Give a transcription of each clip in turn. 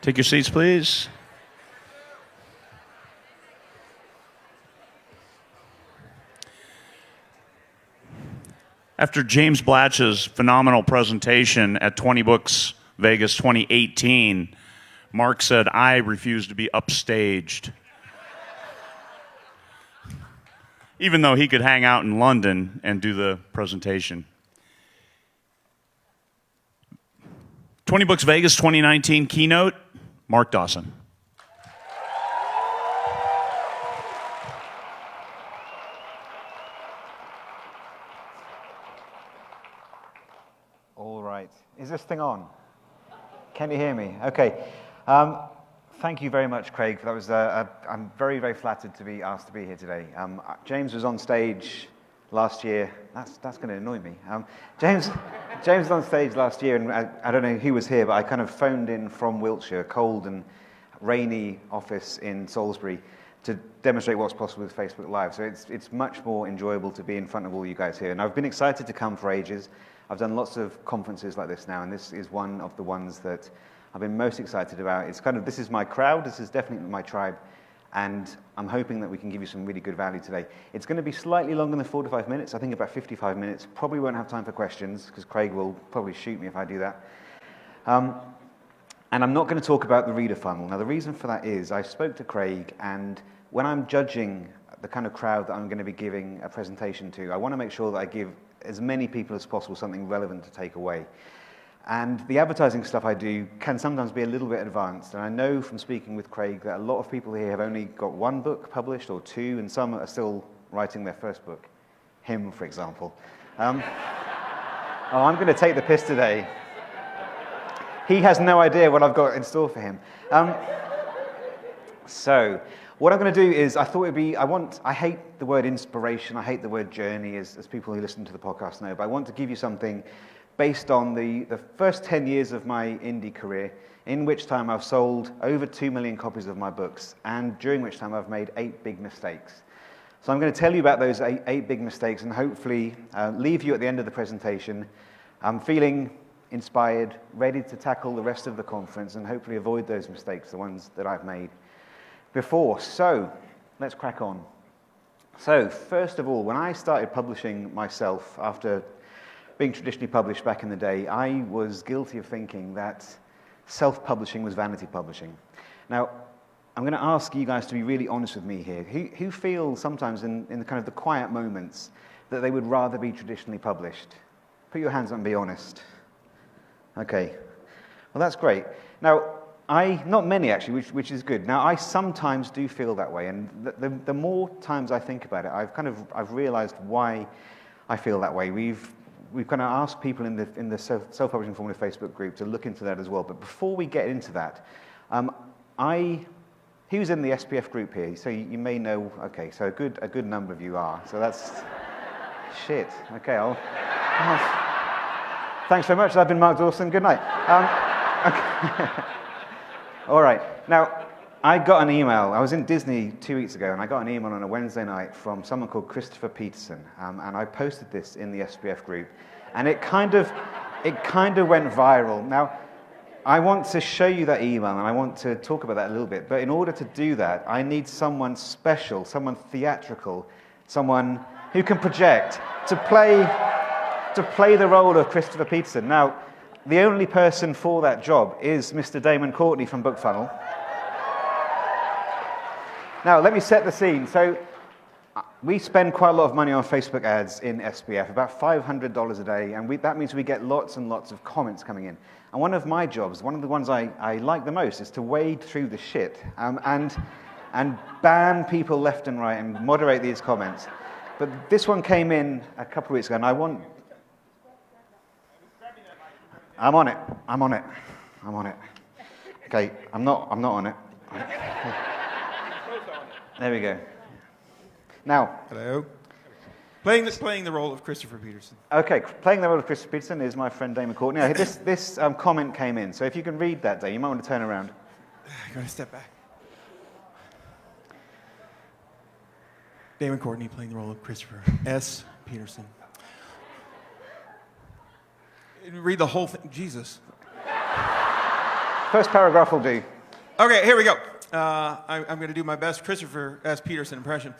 Take your seats, please. After James Blatch's phenomenal presentation at 20Books Vegas 2018, Mark said, "I refuse to be upstaged." Even though he could hang out in London and do the presentation. 20Books Vegas 2019 Keynote, Mark Dawson. All right. Is this thing on? Can you hear me? Okay. Thank you very much, Craig. That was. I'm very, very flattered to be asked to be here today. James was on stage last year. That's going to annoy me. James was on stage last year, and I don't know who was here, but I kind of phoned in from Wiltshire, a cold and rainy office in Salisbury, to demonstrate what's possible with Facebook Live. So it's much more enjoyable to be in front of all you guys here. And I've been excited to come for ages. I've done lots of conferences like this now, and this is one of the ones that I've been most excited about. It's kind of, this is my crowd, this is definitely my tribe, and I'm hoping that we can give you some really good value today. It's going to be slightly longer than 45 minutes, I think about 55 minutes. Probably won't have time for questions, because Craig will probably shoot me if I do that. And I'm not going to talk about the reader funnel. Now, the reason for that is I spoke to Craig, and when I'm judging the kind of crowd that I'm going to be giving a presentation to, I want to make sure that I give as many people as possible something relevant to take away. And the advertising stuff I do can sometimes be a little bit advanced. And I know from speaking with Craig that a lot of people here have only got one book published or two, and some are still writing their first book. Him, for example. I'm going to take the piss today. He has no idea what I've got in store for him. So, what I'm going to do is, I thought it'd be, I hate the word inspiration, I hate the word journey, as people who listen to the podcast know, but I want to give you something based on the first 10 years of my indie career, in which time I've sold over 2 million copies of my books, and during which time I've made 8 big mistakes. So I'm going to tell you about those eight big mistakes, and hopefully leave you at the end of the presentation feeling inspired, ready to tackle the rest of the conference, and hopefully avoid those mistakes, the ones that I've made before. So, let's crack on. So, first of all, when I started publishing myself after being traditionally published back in the day, I was guilty of thinking that self-publishing was vanity publishing. Now, I'm going to ask you guys to be really honest with me here. Who feels sometimes in the kind of the quiet moments that they would rather be traditionally published? Put your hands up and be honest. Okay. Well, that's great. Now, not many actually, which is good. Now, I sometimes do feel that way, and the more times I think about it, I've realized why I feel that way. We've kind of asked people in the self-publishing formative Facebook group to look into that as well. But before we get into that, who's in the SPF group here? So you may know. Okay, so a good number of you are. So that's shit. Okay, thanks very much. I've been Mark Dawson. Good night. Okay. All right. Now, I got an email. I was in Disney 2 weeks ago, and I got an email on a Wednesday night from someone called Christopher Peterson, and I posted this in the SPF group, and it kind of went viral. Now, I want to show you that email, and I want to talk about that a little bit, but in order to do that, I need someone special, someone theatrical, someone who can project to play the role of Christopher Peterson. Now, the only person for that job is Mr. Damon Courtney from BookFunnel. Now, let me set the scene. So, we spend quite a lot of money on Facebook ads in SPF, about $500 a day, and that means we get lots and lots of comments coming in. And one of my jobs, one of the ones I like the most, is to wade through the shit and ban people left and right and moderate these comments. But this one came in a couple of weeks ago, and I'm on it. Okay, I'm not on it. There we go. Now, hello. Playing the role of Christopher Peterson. Okay, playing the role of Christopher Peterson is my friend Damon Courtney. Now, this comment came in, so if you can read that, Dave, you might want to turn around. I gotta step back. Damon Courtney playing the role of Christopher S. Peterson. Read the whole thing. Jesus. First paragraph will do. Okay, here we go. I'm going to do my best Christopher S. Peterson impression.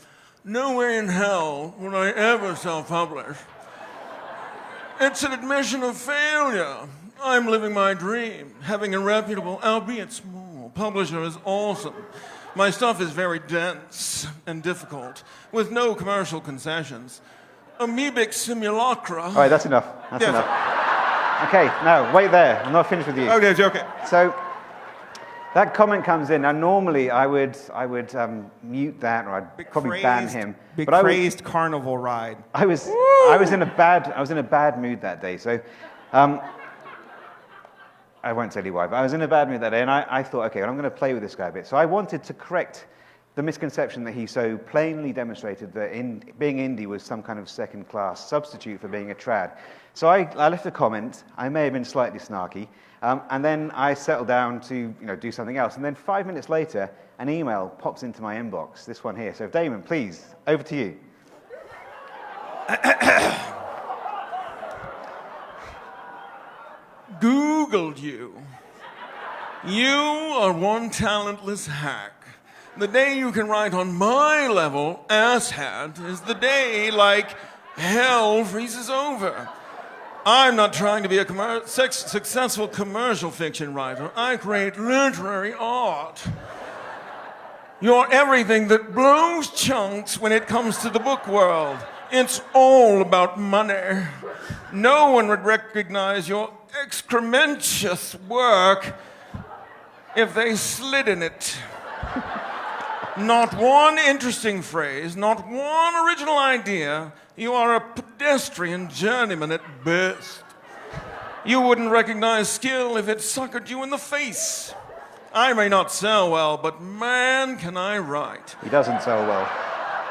No way in hell would I ever self-publish. It's an admission of failure. I'm living my dream. Having a reputable, albeit small, publisher is awesome. My stuff is very dense and difficult, with no commercial concessions. Amoebic simulacra. All right, that's enough. That's Yes. enough. Okay, now, wait there. I'm not finished with you. Okay, okay. So that comment comes in. Now, normally I would mute that, or I'd probably ban him. Big But crazed carnival ride. I was in a bad mood that day. So I won't tell you why, but I was in a bad mood that day, and I thought, okay, well, I'm going to play with this guy a bit. So I wanted to correct the misconception that he so plainly demonstrated that being indie was some kind of second-class substitute for being a trad. So I left a comment. I may have been slightly snarky, and then I settled down to do something else. And then 5 minutes later, an email pops into my inbox. This one here. So Damon, please, over to you. Googled you. You are one talentless hack. The day you can write on my level, asshat, is the day like hell freezes over. I'm not trying to be a successful commercial fiction writer. I create literary art. You're everything that blows chunks when it comes to the book world. It's all about money. No one would recognize your excrementitious work if they slid in it. Not one interesting phrase, not one original idea. You are a pedestrian journeyman at best. You wouldn't recognize skill if it suckered you in the face. I may not sell well, but man, can I write. He doesn't sell well.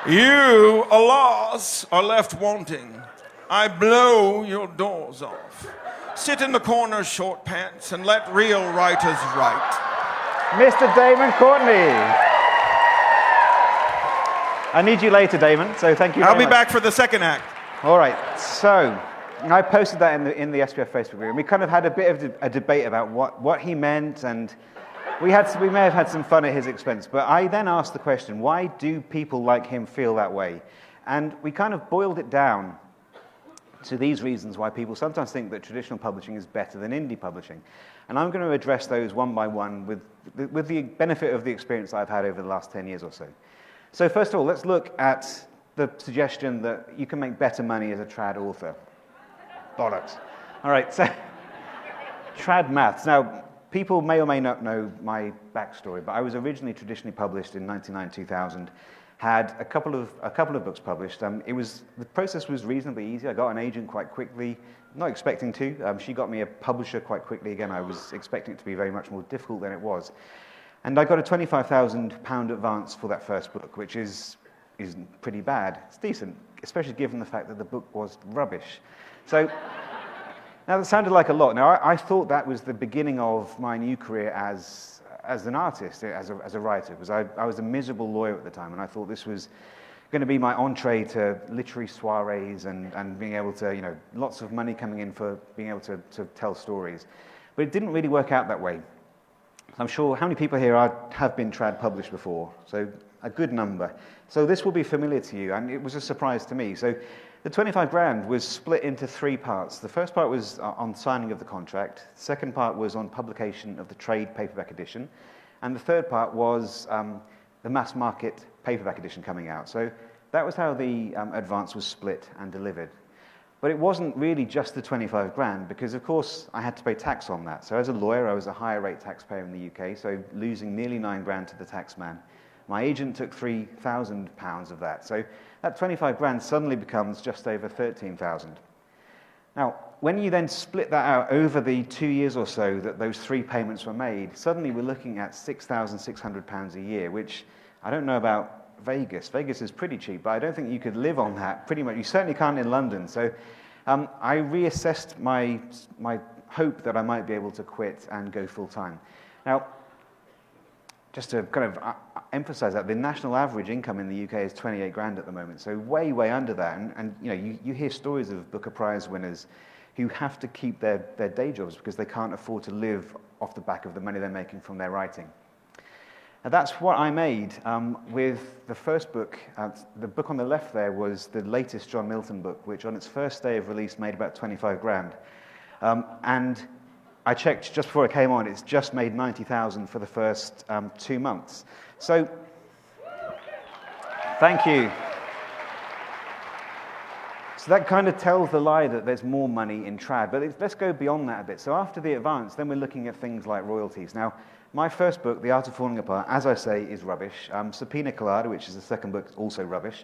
You, alas, are left wanting. I blow your doors off. Sit in the corner, short pants, and let real writers write. Mr. Damon Courtney. I need you later, Damon, so thank you very I'll be much. back for the second act. All right, so I posted that in the SPF Facebook group, and we kind of had a bit of a debate about what he meant, and we may have had some fun at his expense, but I then asked the question, why do people like him feel that way? And we kind of boiled it down to these reasons why people sometimes think that traditional publishing is better than indie publishing. And I'm going to address those one by one with the benefit of the experience I've had over the last 10 years or so. So first of all, let's look at the suggestion that you can make better money as a trad author. Bollocks. All right, so trad maths. Now, people may or may not know my backstory, but I was originally traditionally published in 1999-2000, had a couple of books published. The process was reasonably easy. I got an agent quite quickly, not expecting to. She got me a publisher quite quickly. Again, I was expecting it to be very much more difficult than it was. And I got a £25,000 advance for that first book, which isn't pretty bad. It's decent, especially given the fact that the book was rubbish. So now that sounded like a lot. Now I thought that was the beginning of my new career as an artist, as a writer, because I was a miserable lawyer at the time, and I thought this was going to be my entree to literary soirees and being able to, lots of money coming in for being able to tell stories. But it didn't really work out that way. I'm sure, how many people here have been trad published before? So a good number. So this will be familiar to you, and it was a surprise to me. So the 25 grand was split into three parts. The first part was on signing of the contract. The second part was on publication of the trade paperback edition. And the third part was the mass market paperback edition coming out. So that was how the advance was split and delivered. But it wasn't really just the 25 grand, because of course I had to pay tax on that. So as a lawyer, I was a higher rate taxpayer in the UK, so losing nearly 9 grand to the taxman. My agent took £3,000 of that. So that 25 grand suddenly becomes just over 13,000. Now, when you then split that out over the 2 years or so that those three payments were made, suddenly we're looking at £6,600 a year, which I don't know about Vegas. Vegas is pretty cheap, but I don't think you could live on that pretty much. You certainly can't in London. So I reassessed my hope that I might be able to quit and go full-time. Now, just to kind of emphasize that, the national average income in the UK is 28 grand at the moment, so way, way under that. And you hear stories of Booker Prize winners who have to keep their day jobs because they can't afford to live off the back of the money they're making from their writing. Now, that's what I made with the first book. The book on the left there was the latest John Milton book, which on its first day of release made about 25 grand. And I checked just before I came on, it's just made 90,000 for the first 2 months. So, thank you. So that kind of tells the lie that there's more money in trad. But let's go beyond that a bit. So after the advance, then we're looking at things like royalties. Now, my first book, The Art of Falling Apart, as I say, is rubbish. Subpoena Colada, which is the second book, is also rubbish.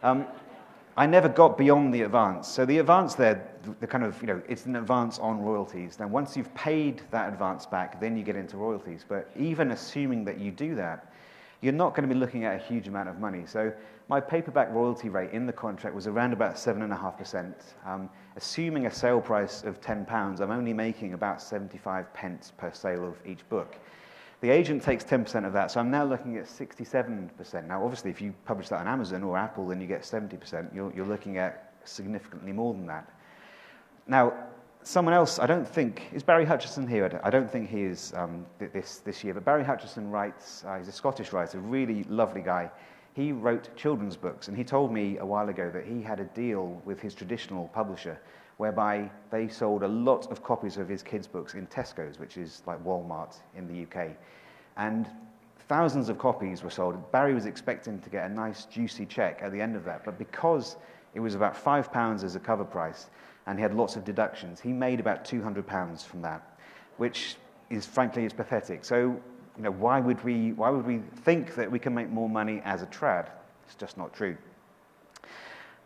I never got beyond the advance. So the advance there, the kind of, it's an advance on royalties. Then once you've paid that advance back, then you get into royalties. But even assuming that you do that, you're not going to be looking at a huge amount of money. So my paperback royalty rate in the contract was around about 7.5%. Assuming a sale price of £10, I'm only making about 75 pence per sale of each book. The agent takes 10% of that, so I'm now looking at 67%. Now, obviously, if you publish that on Amazon or Apple, then you get 70%. You're looking at significantly more than that. Now, someone else, I don't think, is Barry Hutchison here? I don't think he is this year, but Barry Hutchison writes, he's a Scottish writer, a really lovely guy. He wrote children's books, and he told me a while ago that he had a deal with his traditional publisher whereby they sold a lot of copies of his kids' books in Tesco's, which is like Walmart in the UK. And thousands of copies were sold. Barry was expecting to get a nice, juicy check at the end of that, but because it was about £5 as a cover price, and he had lots of deductions, he made about £200 from that, which is, frankly, is pathetic. So, why would we think that we can make more money as a trad? It's just not true.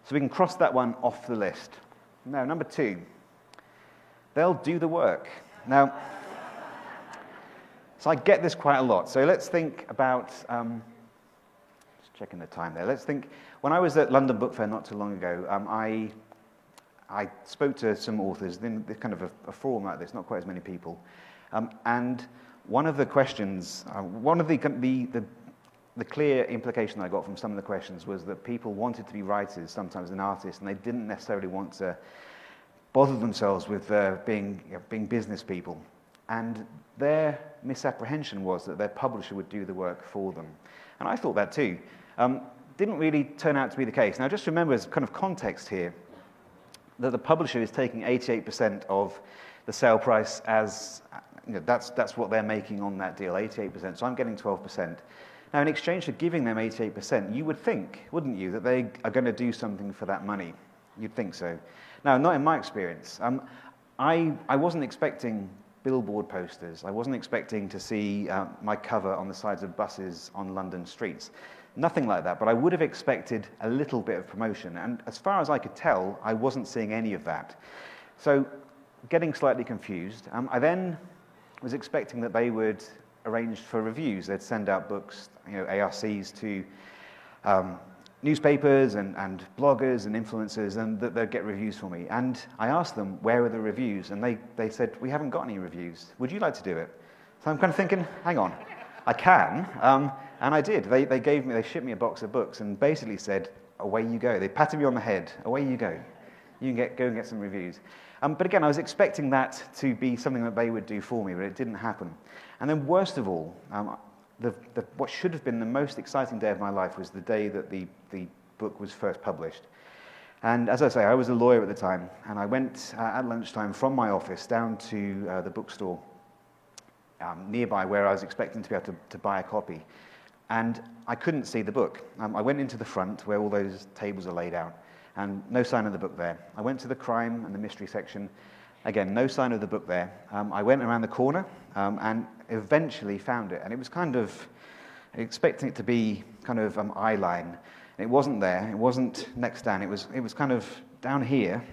So we can cross that one off the list. Now, number 2, they'll do the work. Now, so I get this quite a lot. So let's think about, just checking the time there. Let's think, when I was at London Book Fair not too long ago, I spoke to some authors, in kind of a forum like this, not quite as many people, and one of the questions, one of the clear implication I got from some of the questions was that people wanted to be writers, sometimes an artist, and they didn't necessarily want to bother themselves with being business people. And their misapprehension was that their publisher would do the work for them. And I thought that too. Didn't really turn out to be the case. Now, just remember as kind of context here, that the publisher is taking 88% of the sale price as, that's what they're making on that deal, 88%. So I'm getting 12%. Now, in exchange for giving them 88%, you would think, wouldn't you, that they are going to do something for that money? You'd think so. Now, not in my experience. I wasn't expecting billboard posters. I wasn't expecting to see my cover on the sides of buses on London streets. Nothing like that, but I would have expected a little bit of promotion. And as far as I could tell, I wasn't seeing any of that. So, getting slightly confused, I then was expecting that they would arrange for reviews. They'd send out books, ARCs to newspapers and bloggers and influencers, and that they'd get reviews for me. And I asked them, where are the reviews? And they said, we haven't got any reviews. Would you like to do it? So I'm kind of thinking, hang on, I can. And I did. They shipped me a box of books and basically said, away you go. They patted me on the head, away you go. You can go and get some reviews. But again, I was expecting that to be something that they would do for me, but it didn't happen. And then worst of all, what should have been the most exciting day of my life was the day that the book was first published. And as I say, I was a lawyer at the time, and I went at lunchtime from my office down to the bookstore nearby where I was expecting to be able to buy a copy. And I couldn't see the book. I went into the front where all those tables are laid out, and no sign of the book there. I went to the crime and the mystery section. Again, no sign of the book there. I went around the corner and eventually found it. And it was kind of expecting it to be kind of eye line. It wasn't there. It wasn't next down. It was kind of down here.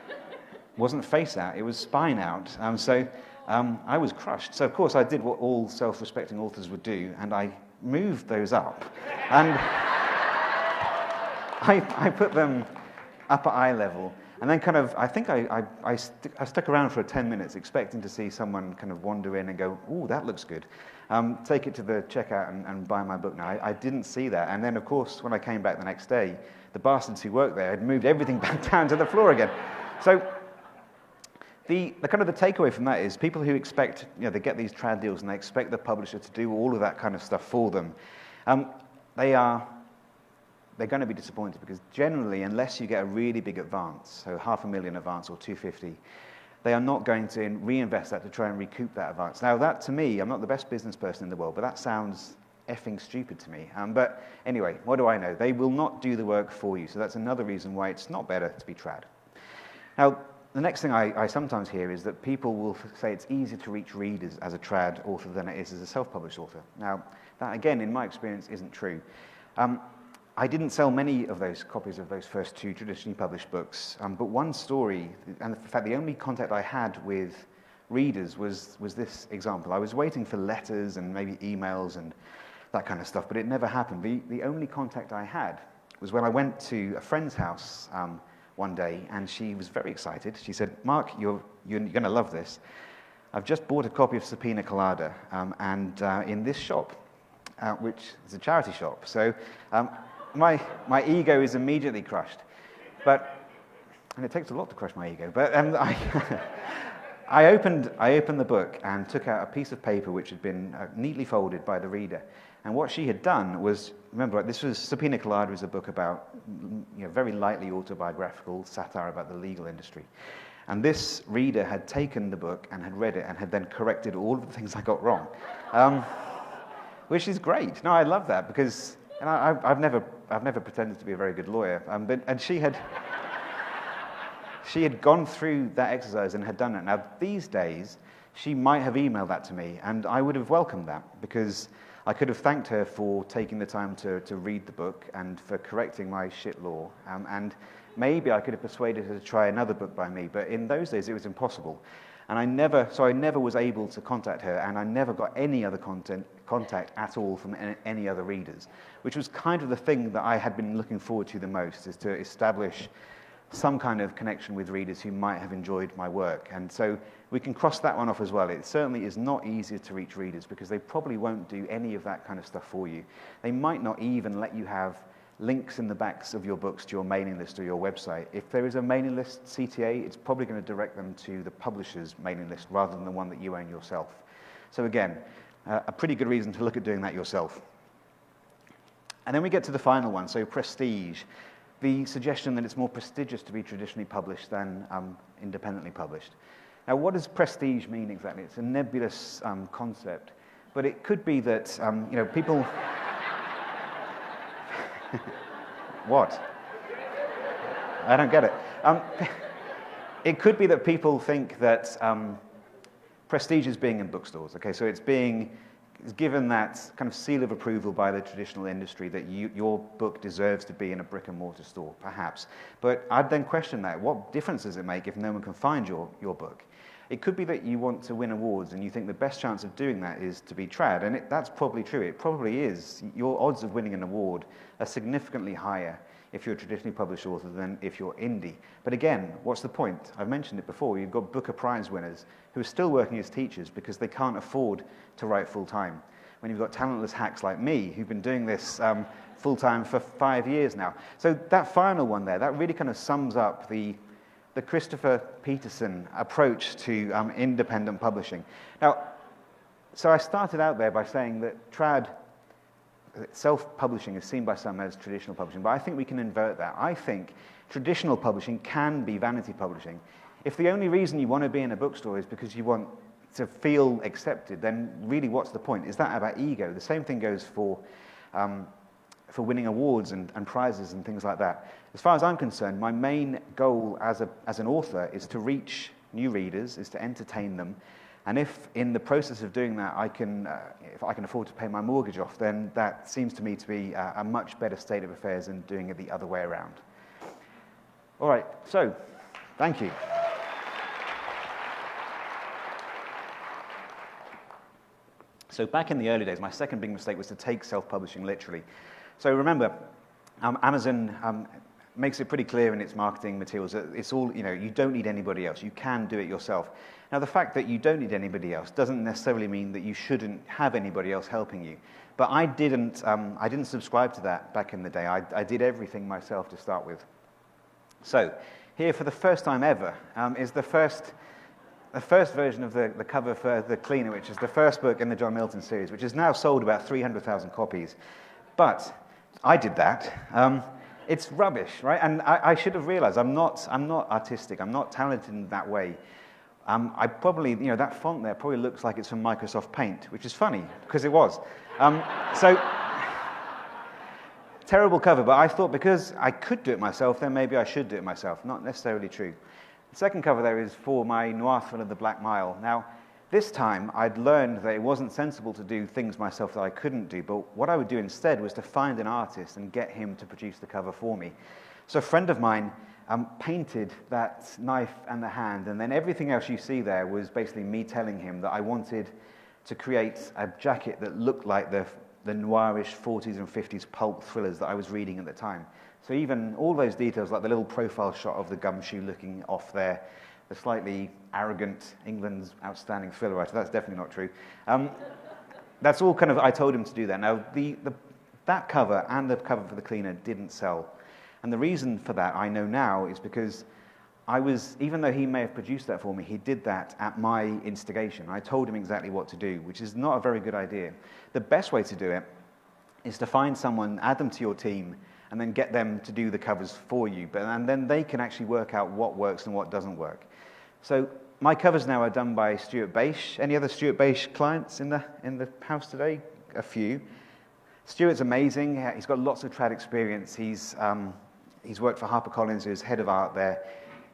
It wasn't face out. It was spine out. So I was crushed. So, of course, I did what all self-respecting authors would do, and I moved those up. And I put them up at eye level. And then kind of, I think I stuck around for 10 minutes expecting to see someone kind of wander in and go, ooh, that looks good. Take it to the checkout and buy my book now. I didn't see that. And then, of course, when I came back the next day, the bastards who worked there had moved everything back down to the floor again. So The kind of the takeaway from that is people who expect, they get these trad deals and they expect the publisher to do all of that kind of stuff for them. They're going to be disappointed because generally, unless you get a really big advance, so $500,000 advance or $250,000, they are not going to reinvest that to try and recoup that advance. Now, that to me, I'm not the best business person in the world, but that sounds effing stupid to me. But anyway, what do I know? They will not do the work for you, so that's another reason why it's not better to be trad. Now, the next thing I sometimes hear is that people will say it's easier to reach readers as a trad author than it is as a self-published author. Now, that again, in my experience, isn't true. I didn't sell many of those copies of those first two traditionally published books, but one story, and in fact the only contact I had with readers was this example. I was waiting for letters and maybe emails and that kind of stuff, but it never happened. The only contact I had was when I went to a friend's house one day, and she was very excited. She said, "Mark, you're going to love this. I've just bought a copy of Subpoena Colada, and in this shop, which is a charity shop." So my ego is immediately crushed. And it takes a lot to crush my ego. But I opened the book and took out a piece of paper which had been neatly folded by the reader. And what she had done was, remember, this was Subpoena Colada, is a book about, very lightly autobiographical satire about the legal industry. And this reader had taken the book and had read it and had then corrected all of the things I got wrong, which is great. No, I love that because I've never pretended to be a very good lawyer. And she had gone through that exercise and had done it. Now, these days, she might have emailed that to me, and I would have welcomed that because I could have thanked her for taking the time to read the book and for correcting my shit law. And maybe I could have persuaded her to try another book by me, but in those days it was impossible. And I never was able to contact her, and I never got any other contact at all from any other readers, which was kind of the thing that I had been looking forward to the most, is to establish some kind of connection with readers who might have enjoyed my work. And so we can cross that one off as well. It certainly is not easier to reach readers because they probably won't do any of that kind of stuff for you. They might not even let you have links in the backs of your books to your mailing list or your website. If there is a mailing list CTA, it's probably going to direct them to the publisher's mailing list rather than the one that you own yourself. So again, a pretty good reason to look at doing that yourself. And then we get to the final one, so prestige. The suggestion that it's more prestigious to be traditionally published than independently published. Now, what does prestige mean exactly? It's a nebulous concept, but it could be that people. What? I don't get it. It could be that people think that prestige is being in bookstores. Okay, so it's given that kind of seal of approval by the traditional industry that your book deserves to be in a brick and mortar store, perhaps. But I'd then question that. What difference does it make if no one can find your book? It could be that you want to win awards and you think the best chance of doing that is to be trad, and that's probably true. It probably is. Your odds of winning an award are significantly higher if you're a traditionally published author than if you're indie. But again, what's the point? I've mentioned it before. You've got Booker Prize winners who are still working as teachers because they can't afford to write full-time. When you've got talentless hacks like me who've been doing this full-time for 5 years now. So that final one there, that really kind of sums up the Christopher Peterson approach to independent publishing. Now, so I started out there by saying that self-publishing is seen by some as traditional publishing, but I think we can invert that. I think traditional publishing can be vanity publishing. If the only reason you want to be in a bookstore is because you want to feel accepted, then really what's the point? Is that about ego? The same thing goes for winning awards and prizes and things like that. As far as I'm concerned, my main goal as an author is to reach new readers, is to entertain them, and if in the process of doing that if I can afford to pay my mortgage off, then that seems to me to be a much better state of affairs than doing it the other way around. All right, so thank you. So back in the early days, my second big mistake was to take self-publishing literally. So remember, Amazon makes it pretty clear in its marketing materials that it's all, you don't need anybody else. You can do it yourself. Now, the fact that you don't need anybody else doesn't necessarily mean that you shouldn't have anybody else helping you. But I didn't subscribe to that back in the day. I did everything myself to start with. So here, for the first time ever, is the first the first version of the cover for The Cleaner, which is the first book in the John Milton series, which has now sold about 300,000 copies. But I did that. It's rubbish, right? And I should have realized I'm not artistic. I'm not talented in that way. I probably, that font there probably looks like it's from Microsoft Paint, which is funny, because it was. So, terrible cover, but I thought because I could do it myself, then maybe I should do it myself. Not necessarily true. The second cover there is for my noir thriller, The Black Mile. Now, this time I'd learned that it wasn't sensible to do things myself that I couldn't do, but what I would do instead was to find an artist and get him to produce the cover for me. So a friend of mine painted that knife and the hand, and then everything else you see there was basically me telling him that I wanted to create a jacket that looked like the noirish 40s and 50s pulp thrillers that I was reading at the time. So even all those details, like the little profile shot of the gumshoe looking off there, the slightly arrogant England's outstanding thriller writer, that's definitely not true. That's all kind of, I told him to do that. Now, that cover and the cover for The Cleaner didn't sell. And the reason for that, I know now, is because even though he may have produced that for me, he did that at my instigation. I told him exactly what to do, which is not a very good idea. The best way to do it is to find someone, add them to your team, and then get them to do the covers for you. And then they can actually work out what works and what doesn't work. So my covers now are done by Stuart Bache. Any other Stuart Bache clients in the house today? A few. Stuart's amazing. He's got lots of trad experience. He's worked for HarperCollins, who's head of art there.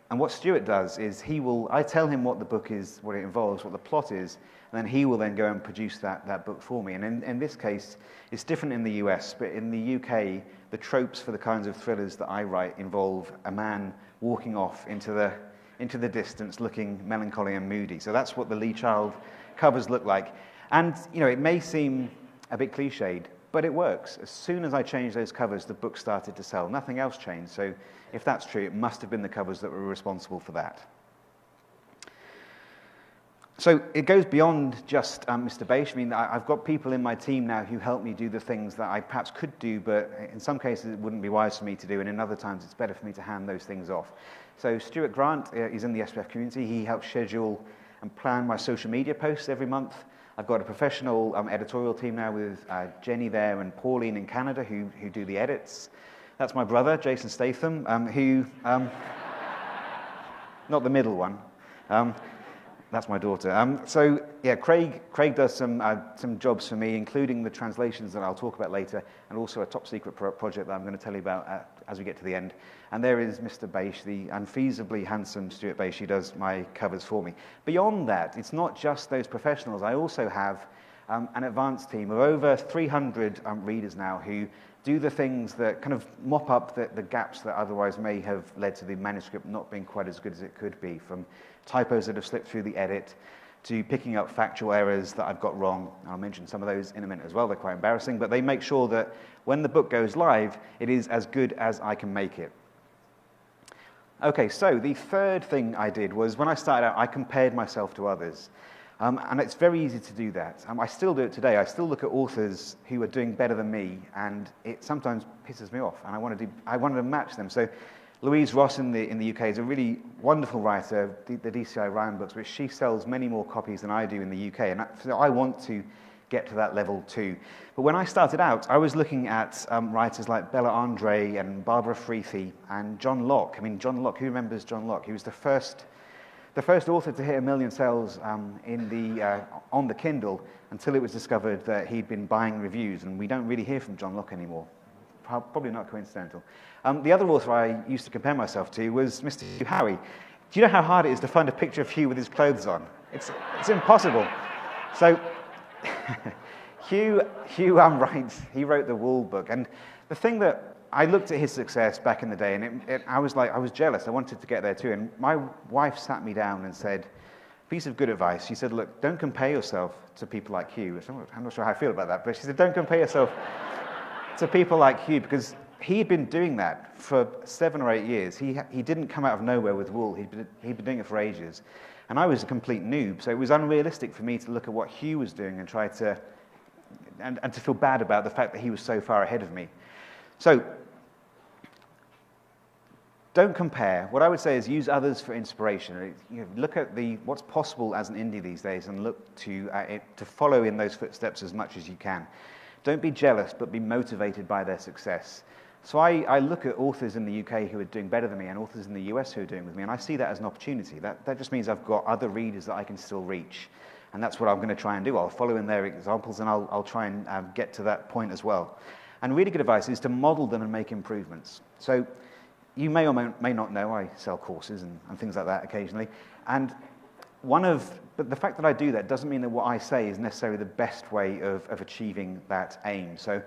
And what Stuart does is I tell him what the book is, what it involves, what the plot is, and then he will then go and produce that book for me. And in this case, it's different in the US, but in the UK, the tropes for the kinds of thrillers that I write involve a man walking off into the distance looking melancholy and moody. So that's what the Lee Child covers look like. And, it may seem a bit cliched, but it works. As soon as I changed those covers, the book started to sell. Nothing else changed. So if that's true, it must have been the covers that were responsible for that. So it goes beyond just Mr. Bache. I mean, I've got people in my team now who help me do the things that I perhaps could do, but in some cases it wouldn't be wise for me to do, and in other times it's better for me to hand those things off. So Stuart Grant is in the SPF community. He helps schedule and plan my social media posts every month. I've got a professional editorial team now with Jenny there and Pauline in Canada who do the edits. That's my brother, Jason Statham, who... not the middle one. That's my daughter. So yeah, Craig does some jobs for me, including the translations that I'll talk about later, and also a top secret project that I'm going to tell you about as we get to the end. And there is Mr. Bache, the unfeasibly handsome Stuart Bache, who does my covers for me. Beyond that, it's not just those professionals. I also have an advanced team of over 300 readers now who do the things that kind of mop up the gaps that otherwise may have led to the manuscript not being quite as good as it could be, from typos that have slipped through the edit to picking up factual errors that I've got wrong. I'll mention some of those in a minute as well. They're quite embarrassing, but they make sure that when the book goes live, it is as good as I can make it. Okay, so the third thing I did was when I started out, I compared myself to others. And it's very easy to do that. I still do it today. I still look at authors who are doing better than me, and it sometimes pisses me off, and I want to match them. So Louise Ross in the UK is a really wonderful writer, the DCI Ryan books, which she sells many more copies than I do in the UK, and so I want to get to that level too. But when I started out, I was looking at writers like Bella Andre and Barbara Freethy and John Locke. I mean, John Locke, who remembers John Locke? He was the first author to hit 1 million sales on the Kindle until it was discovered that he'd been buying reviews, and we don't really hear from John Locke anymore. Probably not coincidental. The other author I used to compare myself to was Mr. Hugh Howey. Do you know how hard it is to find a picture of Hugh with his clothes on? It's impossible. So Hugh writes, he wrote the Wool book, and the thing that I looked at his success back in the day, and I was jealous. I wanted to get there too. And my wife sat me down and said, piece of good advice. She said, look, don't compare yourself to people like Hugh. I'm not sure how I feel about that, but she said, don't compare yourself to people like Hugh, because he'd been doing that for 7 or 8 years. He didn't come out of nowhere with Wool. He'd been doing it for ages. And I was a complete noob, so it was unrealistic for me to look at what Hugh was doing and try to, and to feel bad about the fact that he was so far ahead of me. So don't compare. What I would say is use others for inspiration. Look at what's possible as an indie these days and look to follow in those footsteps as much as you can. Don't be jealous, but be motivated by their success. So I look at authors in the UK who are doing better than me and authors in the US who are doing with me, and I see that as an opportunity. That just means I've got other readers that I can still reach. And that's what I'm going to try and do. I'll follow in their examples, and I'll try and get to that point as well. And really good advice is to model them and make improvements. So you may or may not know I sell courses and things like that occasionally. And but the fact that I do that doesn't mean that what I say is necessarily the best way of achieving that aim. So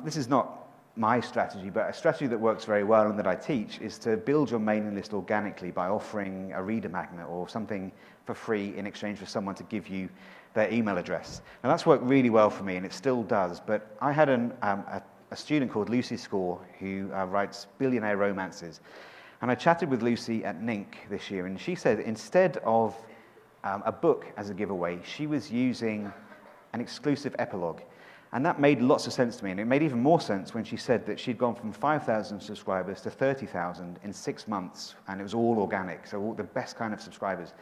this is not my strategy, but a strategy that works very well and that I teach is to build your mailing list organically by offering a reader magnet or something for free in exchange for someone to give you their email address. Now that's worked really well for me, and it still does, but I had a student called Lucy Score who writes billionaire romances, and I chatted with Lucy at NINC this year, and she said instead of a book as a giveaway, she was using an exclusive epilogue. And that made lots of sense to me, and it made even more sense when she said that she'd gone from 5,000 subscribers to 30,000 in 6 months, and it was all organic, so all the best kind of subscribers.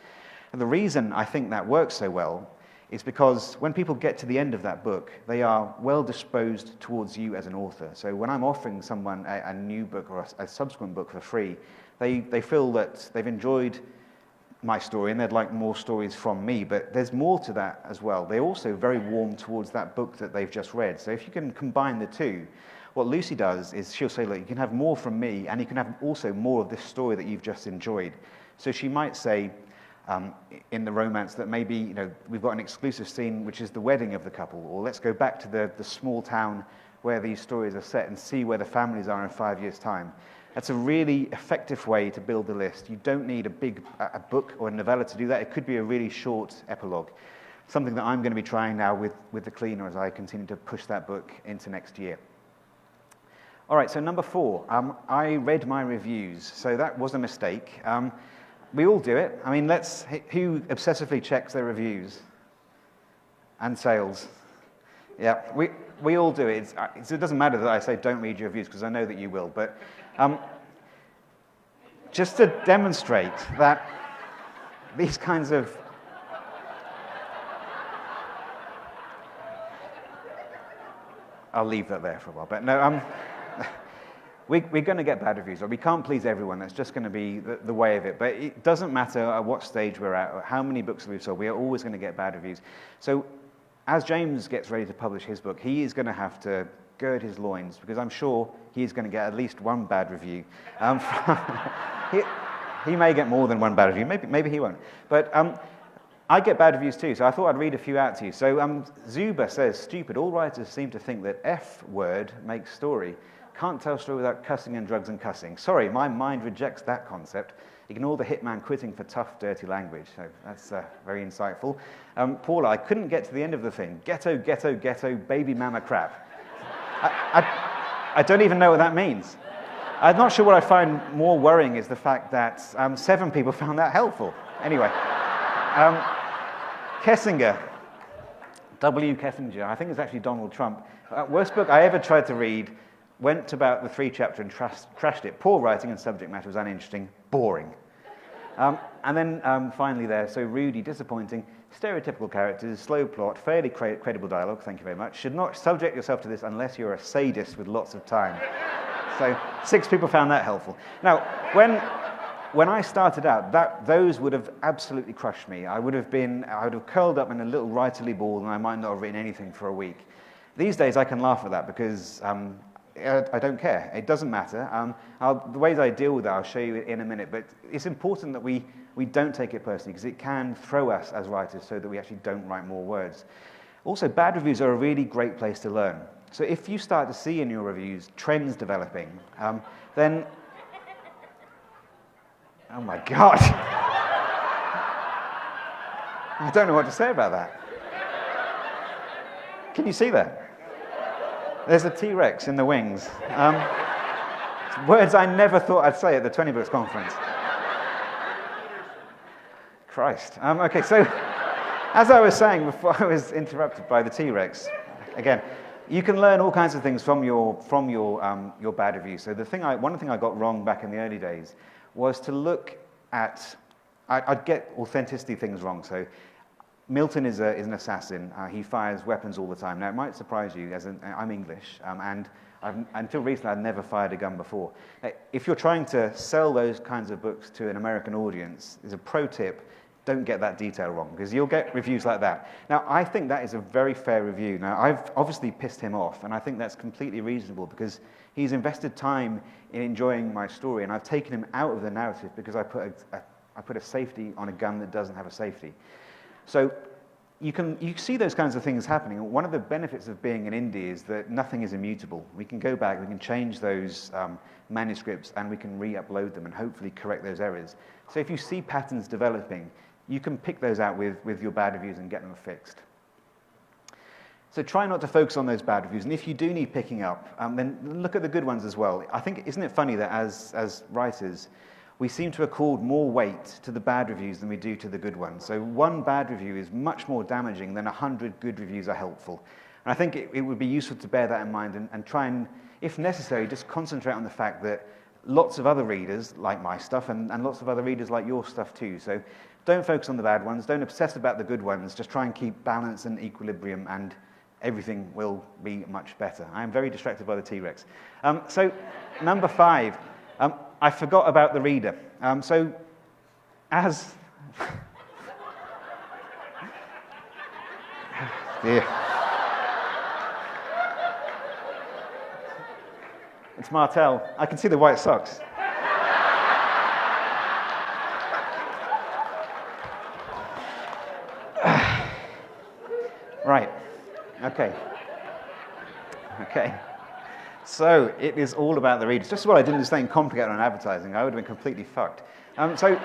And the reason I think that works so well is because when people get to the end of that book, they are well disposed towards you as an author. So when I'm offering someone a new book or a subsequent book for free, they feel that they've enjoyed my story and they'd like more stories from me, but there's more to that as well. They're also very warm towards that book that they've just read. So if you can combine the two, what Lucy does is she'll say, look, you can have more from me and you can have also more of this story that you've just enjoyed. So she might say in the romance that maybe we've got an exclusive scene which is the wedding of the couple, or let's go back to the small town where these stories are set and see where the families are in 5 years' time. That's a really effective way to build a list. You don't need a book or a novella to do that. It could be a really short epilogue, something that I'm going to be trying now with The Cleaner as I continue to push that book into next year. All right, so number 4, I read my reviews. So that was a mistake. We all do it. I mean, who obsessively checks their reviews and sales? Yeah, we all do it. It doesn't matter that I say don't read your reviews, because I know that you will, but just to demonstrate that these kinds of I'll leave that there for a while, but no, we're going to get bad reviews. We can't please everyone. That's just going to be the way of it. But it doesn't matter at what stage we're at or how many books we've sold. We are always going to get bad reviews. So as James gets ready to publish his book, he is going to have to gird his loins, because I'm sure he's going to get at least one bad review. He may get more than one bad review. Maybe he won't. But I get bad reviews too, so I thought I'd read a few out to you. So Zuba says, stupid, all writers seem to think that F word makes story. Can't tell story without cussing and drugs and cussing. Sorry, my mind rejects that concept. Ignore the hitman quitting for tough, dirty language. So that's very insightful. Paula, I couldn't get to the end of the thing. Ghetto, ghetto, ghetto, baby mama crap. I don't even know what that means. I'm not sure what I find more worrying is the fact that 7 people found that helpful. Anyway, Kessinger, W. Kessinger, I think it's actually Donald Trump. Worst book I ever tried to read, went about the 3 chapter and trashed it. Poor writing and subject matter was uninteresting, boring. And then finally there, so Rudy, disappointing, stereotypical characters, slow plot, fairly credible dialogue, thank you very much. Should not subject yourself to this unless you're a sadist with lots of time. So 6 people found that helpful. Now, when I started out, those would have absolutely crushed me. I would have curled up in a little writerly ball and I might not have written anything for a week. These days I can laugh at that because I don't care. It doesn't matter. The ways I deal with that I'll show you in a minute, but it's important that we don't take it personally because it can throw us as writers so that we actually don't write more words. Also, bad reviews are a really great place to learn. So if you start to see in your reviews trends developing, then... Oh my God! I don't know what to say about that. Can you see that? There's a T-Rex in the wings. Words I never thought I'd say at the 20Books conference. Christ. Okay, so as I was saying before I was interrupted by the T-Rex, again, you can learn all kinds of things from your bad reviews. So one thing I got wrong back in the early days was to look at, I'd get authenticity things wrong. So Milton is an assassin. He fires weapons all the time. Now, it might surprise you, I'm English, and until recently, I'd never fired a gun before. If you're trying to sell those kinds of books to an American audience, there's a pro tip: don't get that detail wrong, because you'll get reviews like that. Now, I think that is a very fair review. Now, I've obviously pissed him off, and I think that's completely reasonable, because he's invested time in enjoying my story, and I've taken him out of the narrative because I put a safety on a gun that doesn't have a safety. So you see those kinds of things happening. One of the benefits of being an indie is that nothing is immutable. We can go back, we can change those manuscripts, and we can re-upload them and hopefully correct those errors. So if you see patterns developing, you can pick those out with your bad reviews and get them fixed. So try not to focus on those bad reviews. And if you do need picking up, then look at the good ones as well. I think, isn't it funny that as writers, we seem to accord more weight to the bad reviews than we do to the good ones. So one bad review is much more damaging than 100 good reviews are helpful. And I think it would be useful to bear that in mind and try and, if necessary, just concentrate on the fact that lots of other readers like my stuff and lots of other readers like your stuff too. So don't focus on the bad ones, don't obsess about the good ones, just try and keep balance and equilibrium, and everything will be much better. I am very distracted by the T-Rex. So number 5. I forgot about the reader. So, as... Dear. It's Martelle. I can see the white socks. Right. Okay. So it is all about the readers. Just as well I didn't do something complicated on advertising. I would have been completely fucked. So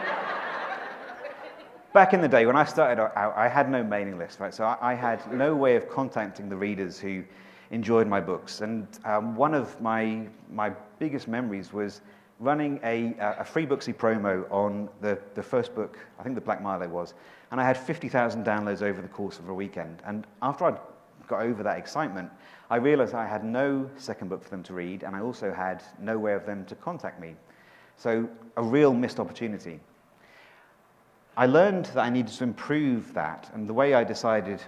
back in the day when I started out, I had no mailing list, right? So I had no way of contacting the readers who enjoyed my books. And one of my biggest memories was running a free Booksy promo on the first book, I think the Black Mile it was, and I had 50,000 downloads over the course of a weekend. And after I'd got over that excitement, I realized I had no second book for them to read, and I also had no way of them to contact me. So a real missed opportunity. I learned that I needed to improve that, and the way I decided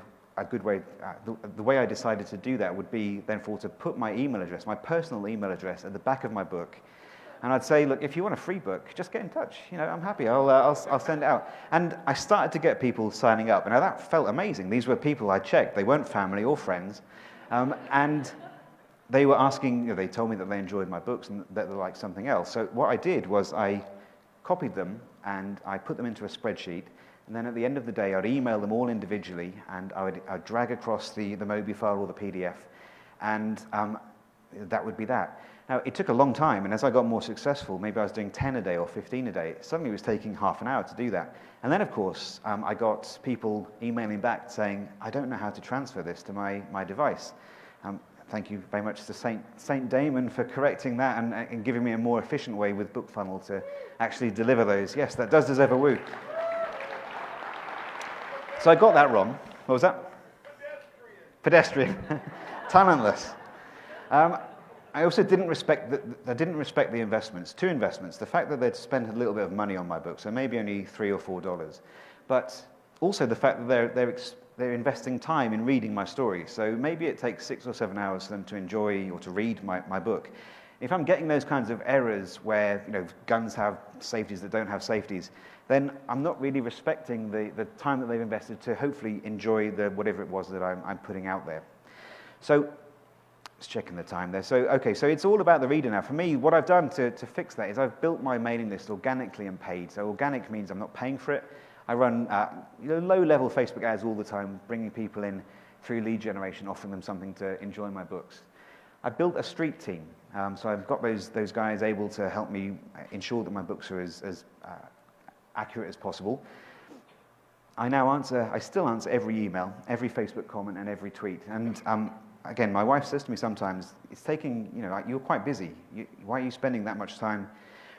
the way I decided to do that would be then to put my email address, my personal email address, at the back of my book. And I'd say, look, if you want a free book, just get in touch. I'm happy. I'll send it out. And I started to get people signing up. And now that felt amazing. These were people I checked. They weren't family or friends. And they were asking, they told me that they enjoyed my books and that they liked something else. So what I did was I copied them and I put them into a spreadsheet. And then at the end of the day, I'd email them all individually, and I'd drag across the Mobi file or the PDF. And that would be that. Now, it took a long time, and as I got more successful, maybe I was doing 10 a day or 15 a day, suddenly it was taking half an hour to do that. And then, of course, I got people emailing back saying, I don't know how to transfer this to my device. Thank you very much to Saint Damon for correcting that and giving me a more efficient way with BookFunnel to actually deliver those. Yes, that does deserve a woo. So I got that wrong. What was that? Pedestrian. Talentless. I also didn't respect the investments. 2 investments. The fact that they'd spent a little bit of money on my book, so maybe only $3 or $4, but also the fact that they're investing time in reading my story. So maybe it takes 6 or 7 hours for them to enjoy or to read my book. If I'm getting those kinds of errors where guns have safeties that don't have safeties, then I'm not really respecting the time that they've invested to hopefully enjoy whatever it was that I'm putting out there. So, just checking the time there. So, okay, so it's all about the reader now. For me, what I've done to fix that is I've built my mailing list organically and paid. So organic means I'm not paying for it. I run low-level Facebook ads all the time, bringing people in through lead generation, offering them something to enjoy my books. I built a street team. So I've got those guys able to help me ensure that my books are as accurate as possible. I still answer every email, every Facebook comment, and every tweet. And again, my wife says to me sometimes, it's taking, you're quite busy. Why are you spending that much time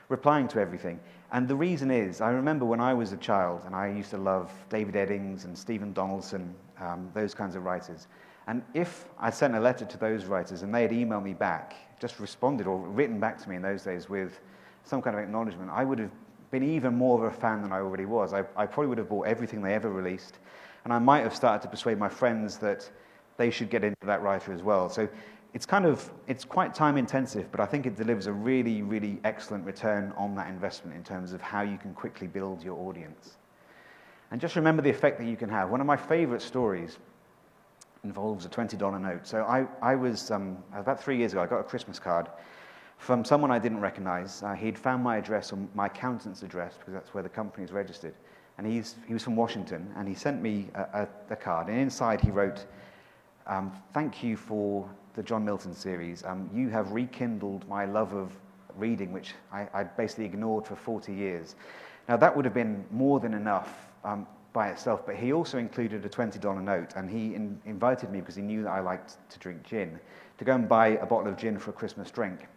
replying to everything? And the reason is, I remember when I was a child, and I used to love David Eddings and Stephen Donaldson, those kinds of writers. And if I sent a letter to those writers and they had emailed me back, just responded or written back to me in those days with some kind of acknowledgement, I would have been even more of a fan than I already was. I probably would have bought everything they ever released, and I might have started to persuade my friends that they should get into that writer as well. So it's quite time intensive, but I think it delivers a really, really excellent return on that investment in terms of how you can quickly build your audience. And just remember the effect that you can have. One of my favorite stories involves a $20 note. So I was, about 3 years ago, I got a Christmas card from someone I didn't recognize. He'd found my address, or my accountant's address, because that's where the company is registered. And he was from Washington, and he sent me a card. And inside he wrote, thank you for the John Milton series. You have rekindled my love of reading, which I basically ignored for 40 years. Now, that would have been more than enough by itself, but he also included a $20 note, and he invited me, because he knew that I liked to drink gin, to go and buy a bottle of gin for a Christmas drink.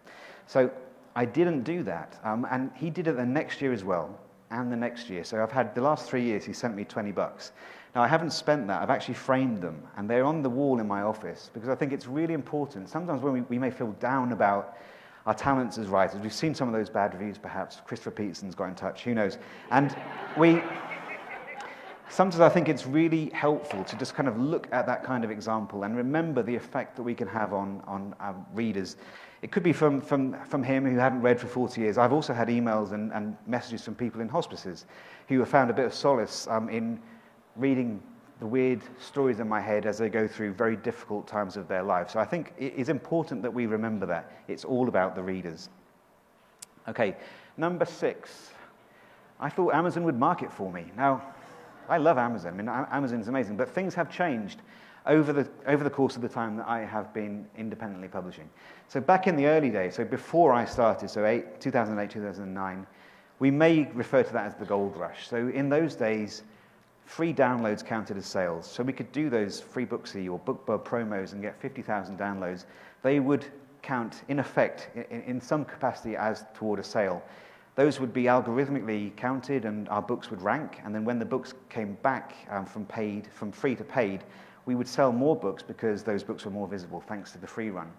So I didn't do that, and he did it the next year as well, and the next year. So I've had the last 3 years, he sent me $20. Now, I haven't spent that. I've actually framed them, and they're on the wall in my office, because I think it's really important. Sometimes when we may feel down about our talents as writers, we've seen some of those bad reviews, perhaps. Christopher Peterson's got in touch, who knows? And sometimes I think it's really helpful to just kind of look at that kind of example and remember the effect that we can have on our readers. It could be from him, who hadn't read for 40 years. I've also had emails and messages from people in hospices who have found a bit of solace in reading the weird stories in my head as they go through very difficult times of their life. So I think it is important that we remember that. It's all about the readers. Okay, number 6. I thought Amazon would market for me. Now, I love Amazon. I mean, Amazon is amazing, but things have changed over the course of the time that I have been independently publishing. So back in the early days, so before I started, so 2008, 2009, we may refer to that as the gold rush. So in those days, free downloads counted as sales. So we could do those free Booksy or BookBub promos and get 50,000 downloads. They would count, in effect, in some capacity as toward a sale. Those would be algorithmically counted, and our books would rank. And then when the books came back from free to paid, we would sell more books because those books were more visible thanks to the free run.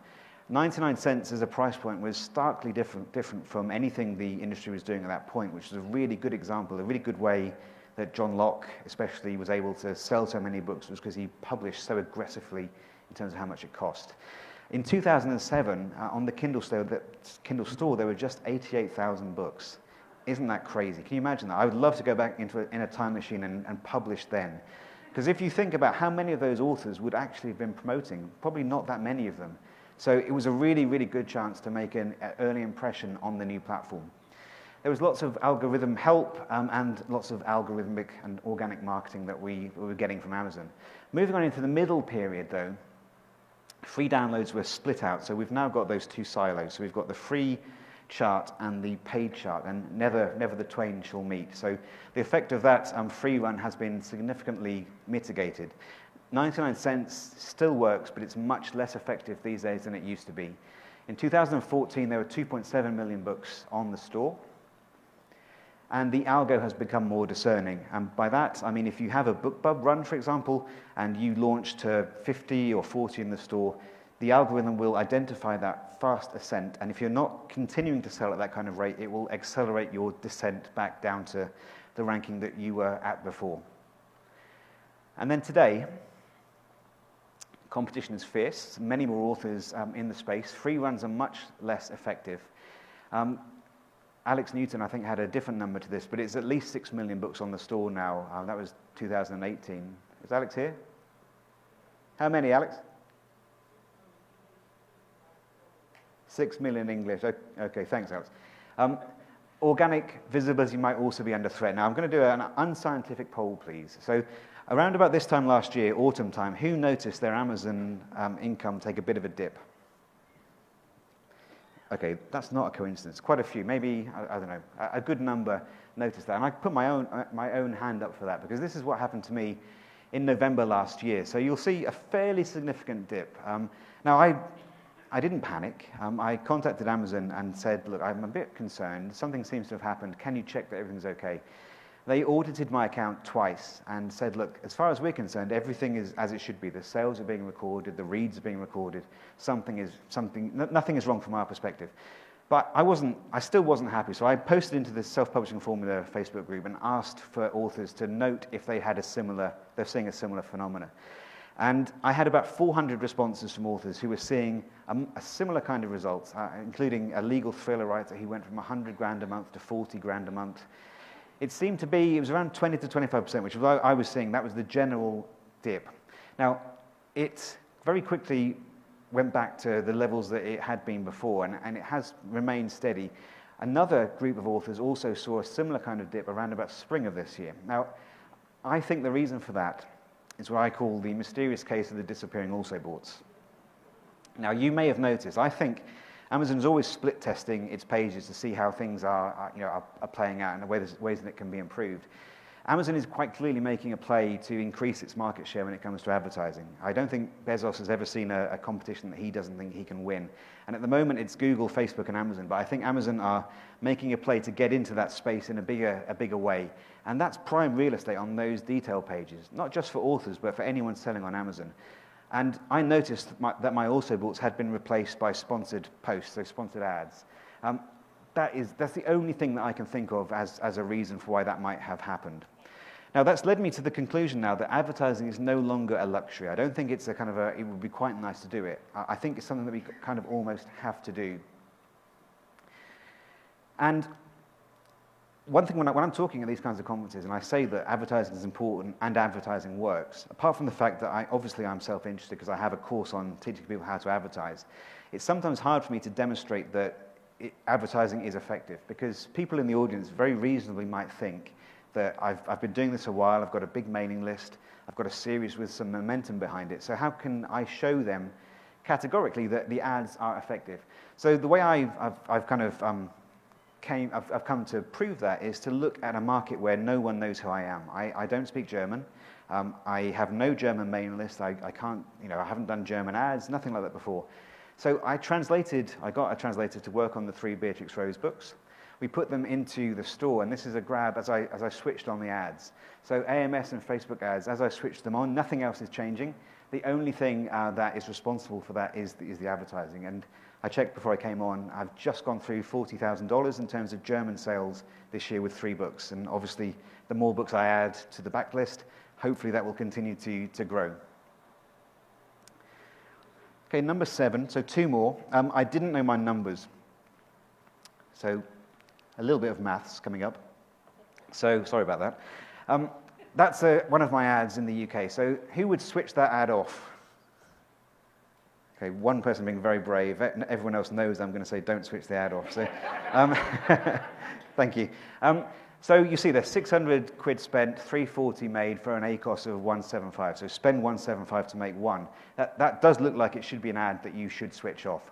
99 cents as a price point was starkly different from anything the industry was doing at that point, which is a really good example, a really good way that John Locke especially was able to sell so many books, was because he published so aggressively in terms of how much it cost. In 2007, on the Kindle store, there were just 88,000 books. Isn't that crazy? Can you imagine that? I would love to go back in a time machine and publish then. Because if you think about how many of those authors would actually have been promoting, probably not that many of them. So it was a really, really good chance to make an early impression on the new platform. There was lots of algorithm help and lots of algorithmic and organic marketing that we were getting from Amazon. Moving on into the middle period, though, free downloads were split out. So we've now got those two silos. So we've got the free chart and the paid chart, and never the twain shall meet. So the effect of that free run has been significantly mitigated. 99 cents still works, but it's much less effective these days than it used to be. In 2014, there were 2.7 million books on the store, and the algo has become more discerning. And by that, I mean if you have a BookBub run, for example, and you launch to 50 or 40 in the store, the algorithm will identify that fast ascent, and if you're not continuing to sell at that kind of rate, it will accelerate your descent back down to the ranking that you were at before. And then today, competition is fierce, many more authors in the space. Free runs are much less effective. Alex Newton, I think, had a different number to this, but it's at least 6 million books on the store now. That was 2018. Is Alex here? How many, Alex? 6 million English. Okay, thanks, Alex. Organic visibility might also be under threat. Now, I'm going to do an unscientific poll, please. So around about this time last year, autumn time, who noticed their Amazon income take a bit of a dip? Okay, that's not a coincidence. Quite a few, maybe, I don't know, a good number noticed that. And I put my own hand up for that, because this is what happened to me in November last year. So you'll see a fairly significant dip. Now, I didn't panic. I contacted Amazon and said, look, I'm a bit concerned. Something seems to have happened. Can you check that everything's okay? They audited my account twice and said, look, as far as we're concerned, everything is as it should be. The sales are being recorded, the reads are being recorded, nothing is wrong from our perspective. But I still wasn't happy, so I posted into the Self-Publishing Formula Facebook group and asked for authors to note if they're seeing a similar phenomena. And I had about 400 responses from authors who were seeing a similar kind of results, including a legal thriller writer who went from 100 grand a month to 40 grand a month. It was around 20 to 25%, which was what I was seeing. That was the general dip. Now, it very quickly went back to the levels that it had been before, and it has remained steady. Another group of authors also saw a similar kind of dip around about spring of this year. Now, I think the reason for that is what I call the mysterious case of the disappearing also-boughts. Now, you may have noticed, I think Amazon's always split testing its pages to see how things are playing out and the ways that it can be improved. Amazon is quite clearly making a play to increase its market share when it comes to advertising. I don't think Bezos has ever seen a competition that he doesn't think he can win. And at the moment, it's Google, Facebook, and Amazon. But I think Amazon are making a play to get into that space in a bigger way. And that's prime real estate on those detail pages, not just for authors, but for anyone selling on Amazon. And I noticed that my also-boughts had been replaced by sponsored posts, so sponsored ads. That's the only thing that I can think of as a reason for why that might have happened. Now, that's led me to the conclusion now that advertising is no longer a luxury. I don't think it's it would be quite nice to do it. I think it's something that we kind of almost have to do. And one thing when I'm talking at these kinds of conferences and I say that advertising is important and advertising works, apart from the fact that I'm self-interested because I have a course on teaching people how to advertise, it's sometimes hard for me to demonstrate that advertising is effective because people in the audience very reasonably might think that I've been doing this a while, I've got a big mailing list, I've got a series with some momentum behind it, so how can I show them categorically that the ads are effective? So the way I've come to prove that is to look at a market where no one knows who I am. I don't speak German, I have no German mailing list, I haven't done German ads, nothing like that before. So I got a translator to work on the 3 Beatrix Rose books. We put them into the store, and this is a grab as I switched on the ads. So AMS and Facebook ads, as I switched them on, nothing else is changing. The only thing that is responsible for that is the advertising. And I checked before I came on, I've just gone through $40,000 in terms of German sales this year with 3 books. And obviously, the more books I add to the backlist, hopefully that will continue to grow. Okay, number 7, so 2 more. I didn't know my numbers. So a little bit of maths coming up. So sorry about that. That's one of my ads in the UK. So who would switch that ad off? Okay, one person being very brave. Everyone else knows I'm going to say don't switch the ad off. So, thank you. So you see there's 600 quid spent, 340 made for an ACOS of 175. So spend 175 to make 1. That does look like it should be an ad that you should switch off.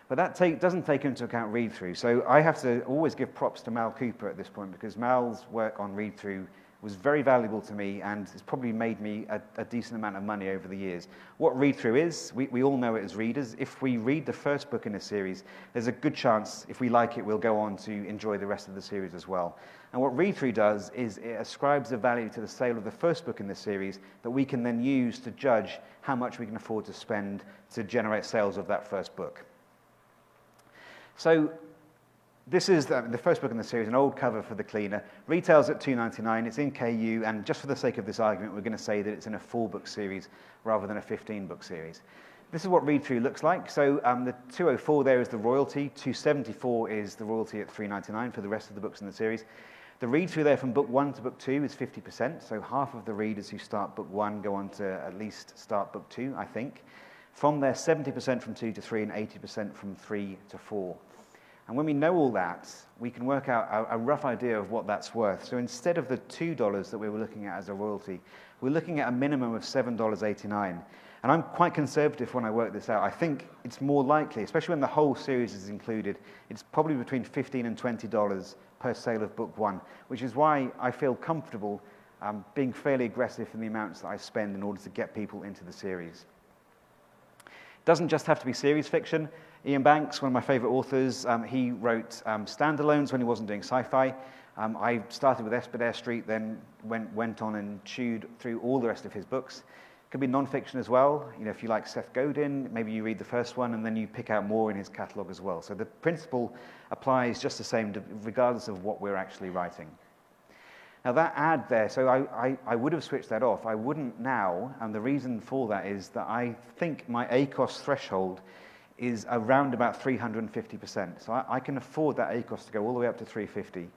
But that doesn't take into account read-through. So I have to always give props to Mal Cooper at this point because Mal's work on read-through was very valuable to me and has probably made me a decent amount of money over the years. What read-through is, we all know it as readers. If we read the first book in a series, there's a good chance, if we like it, we'll go on to enjoy the rest of the series as well. And what read-through does is it ascribes a value to the sale of the first book in the series that we can then use to judge how much we can afford to spend to generate sales of that first book. So this is the first book in the series, an old cover for the cleaner. Retails at $2.99. It's in KU, and just for the sake of this argument, we're going to say that it's in a 4-book series rather than a 15-book series. This is what read-through looks like. So the 204 there is the royalty. 274 is the royalty at $3.99 for the rest of the books in the series. The read-through there from book 1 to book 2 is 50%. So half of the readers who start book 1 go on to at least start book 2, I think. From there, 70% from 2 to 3 and 80% from 3 to 4. And when we know all that, we can work out a rough idea of what that's worth. So instead of the $2 that we were looking at as a royalty, we're looking at a minimum of $7.89. And I'm quite conservative when I work this out. I think it's more likely, especially when the whole series is included, it's probably between $15 and $20 per sale of book 1, which is why I feel comfortable being fairly aggressive in the amounts that I spend in order to get people into the series. It doesn't just have to be series fiction. Ian Banks, one of my favorite authors, he wrote standalones when he wasn't doing sci-fi. I started with Espedare Street, then went on and chewed through all the rest of his books. It could be non-fiction as well. You know, if you like Seth Godin, maybe you read the first one and then you pick out more in his catalogue as well. So the principle applies just the same regardless of what we're actually writing. Now that ad there, so I would have switched that off. I wouldn't now, and the reason for that is that I think my ACOS threshold is around about 350%. So I can afford that ACOS to go all the way up to 350.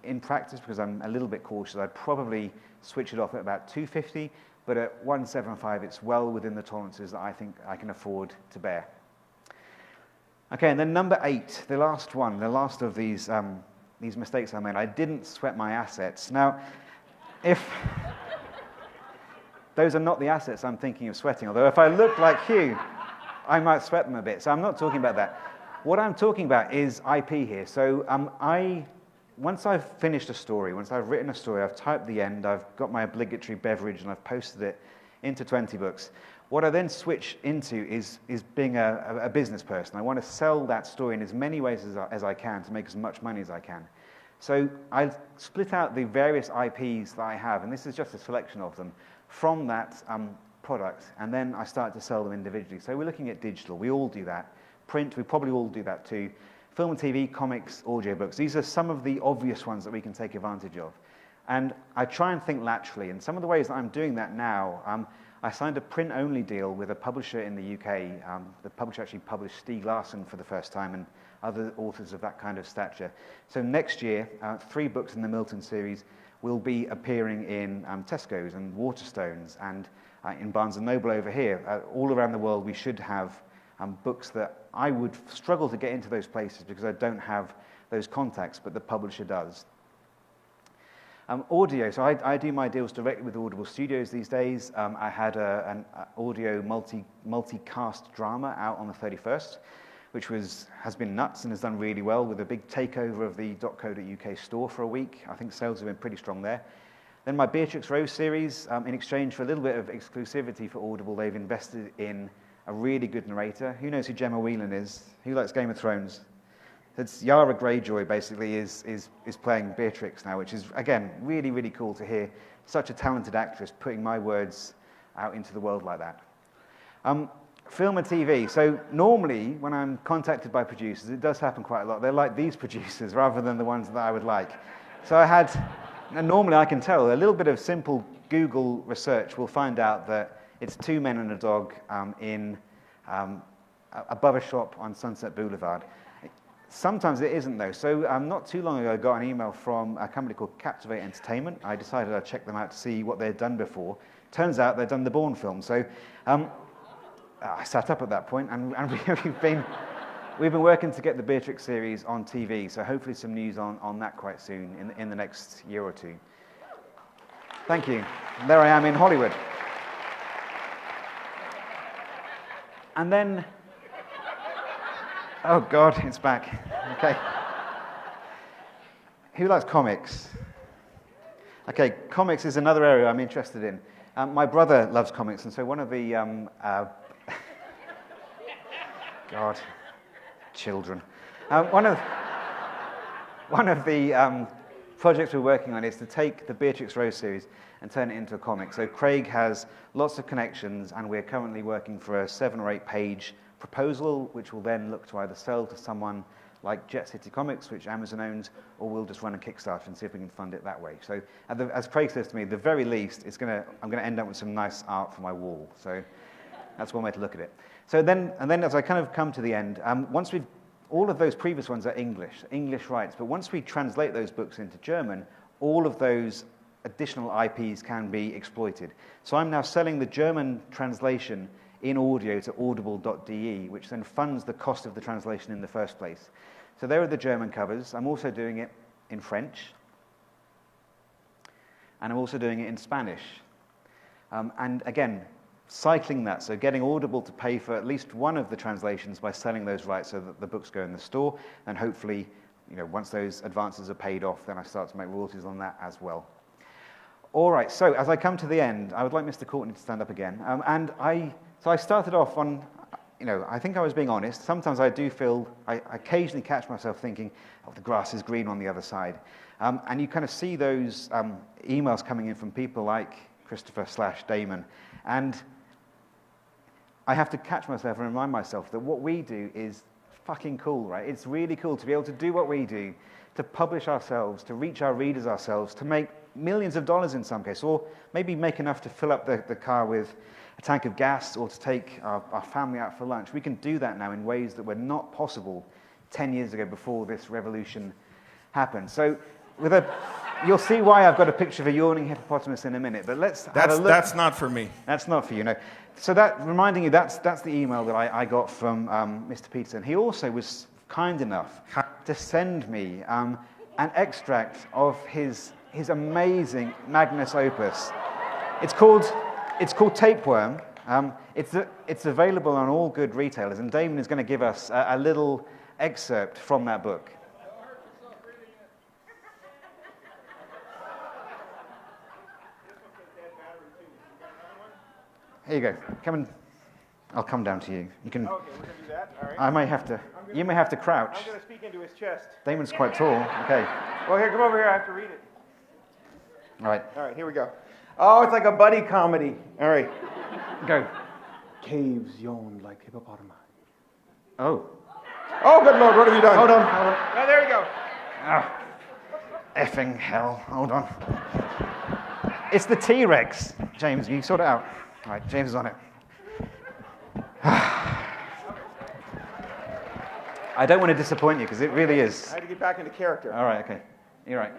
In practice, because I'm a little bit cautious, I'd probably switch it off at about 250, but at 175, it's well within the tolerances that I think I can afford to bear. Okay, and then number 8, the last one, the last of these mistakes I made. I didn't sweat my assets. Now, if those are not the assets I'm thinking of sweating, although if I looked like Hugh, I might sweat them a bit. So I'm not talking about that. What I'm talking about is IP here. So once I've finished a story, once I've written a story, I've typed the end, I've got my obligatory beverage, and I've posted it into 20Books. What I then switch into is being a business person. I want to sell that story in as many ways as I can to make as much money as I can. So I split out the various IPs that I have, and this is just a selection of them, from that product, and then I start to sell them individually. So we're looking at digital. We all do that. Print, we probably all do that too. Film and TV, comics, audiobooks. These are some of the obvious ones that we can take advantage of. And I try and think laterally, and some of the ways that I'm doing that now, I signed a print-only deal with a publisher in the UK. The publisher actually published Stieg Larsson for the first time and other authors of that kind of stature. So next year, 3 books in the Milton series will be appearing in Tesco's and Waterstones and in Barnes & Noble over here. All around the world, we should have books that I would struggle to get into those places because I don't have those contacts, but the publisher does. Audio, so I do my deals directly with Audible Studios these days. I had an audio multicast drama out on the 31st, which has been nuts and has done really well with a big takeover of the .co.uk store for a week. I think sales have been pretty strong there. Then my Beatrix Rose series, in exchange for a little bit of exclusivity for Audible, they've invested in a really good narrator. Who knows who Gemma Whelan is? Who likes Game of Thrones? It's Yara Greyjoy, basically, is playing Beatrix now, which is, again, really, really cool to hear such a talented actress putting my words out into the world like that. Film and TV. So normally, when I'm contacted by producers, it does happen quite a lot. They're like these producers rather than the ones that I would like. So and normally I can tell, a little bit of simple Google research will find out that it's 2 men and a dog in above a shop on Sunset Boulevard. Sometimes it isn't, though. So not too long ago, I got an email from a company called Captivate Entertainment. I decided I'd check them out to see what they'd done before. Turns out they'd done the Bourne film. So I sat up at that point, and we've been working to get the Beatrix series on TV. So hopefully some news on that quite soon in the next year or two. Thank you. And there I am in Hollywood. And then, oh God, it's back. Okay. Who likes comics? Okay, comics is another area I'm interested in. My brother loves comics, and so one of the, God, children. One of the projects we're working on is to take the Beatrix Rose series and turn it into a comic. So Craig has lots of connections, and we're currently working for a 7 or 8 page proposal, which will then look to either sell to someone like Jet City Comics, which Amazon owns, or we'll just run a Kickstarter and see if we can fund it that way. So as Craig says to me, at the very least, I'm going to end up with some nice art for my wall. So that's one way to look at it. So then as I kind of come to the end, once all of those previous ones are English rights, but once we translate those books into German, all of those additional IPs can be exploited. So I'm now selling the German translation in audio to audible.de, which then funds the cost of the translation in the first place. So there are the German covers. I'm also doing it in French, and I'm also doing it in Spanish. And again, cycling that, so getting Audible to pay for at least one of the translations by selling those rights so that the books go in the store, and hopefully, once those advances are paid off, then I start to make royalties on that as well. All right, so as I come to the end, I would like Mr. Courtney to stand up again. So I started off on I think I was being honest. Sometimes I do feel, I occasionally catch myself thinking, oh, the grass is green on the other side. And you kind of see those emails coming in from people like Christopher/Damon. And I have to catch myself and remind myself that what we do is fucking cool, right? It's really cool to be able to do what we do, to publish ourselves, to reach our readers ourselves, to make millions of dollars in some case, or maybe make enough to fill up the car with a tank of gas or to take our family out for lunch. We can do that now in ways that were not possible 10 years ago before this revolution happened. So you'll see why I've got a picture of a yawning hippopotamus in a minute, but let's have a look. That's not for me. That's not for you, no. So reminding you, that's the email that I got from Mr. Peterson. He also was kind enough to send me an extract of his amazing magnus opus. It's called Tapeworm. It's available on all good retailers, and Damon is going to give us a little excerpt from that book. Here you go. I'll come down to you. You can. Okay, we're gonna do that. All right. I may have to. You may have to crouch. I'm gonna speak into his chest. Damon's quite tall. Okay. Well, here, come over here. I have to read it. All right. All right, here we go. Oh, it's like a buddy comedy. All right. Go. Caves yawned like hippopotami. Oh. Oh, good Lord, what have you done? Hold on. Oh, there we go. Ah. Effing hell. Hold on. It's the T-Rex. James, you sort it out. All right, James is on it. I don't want to disappoint you because it really is. I had to get back into character. All right, okay. You're right.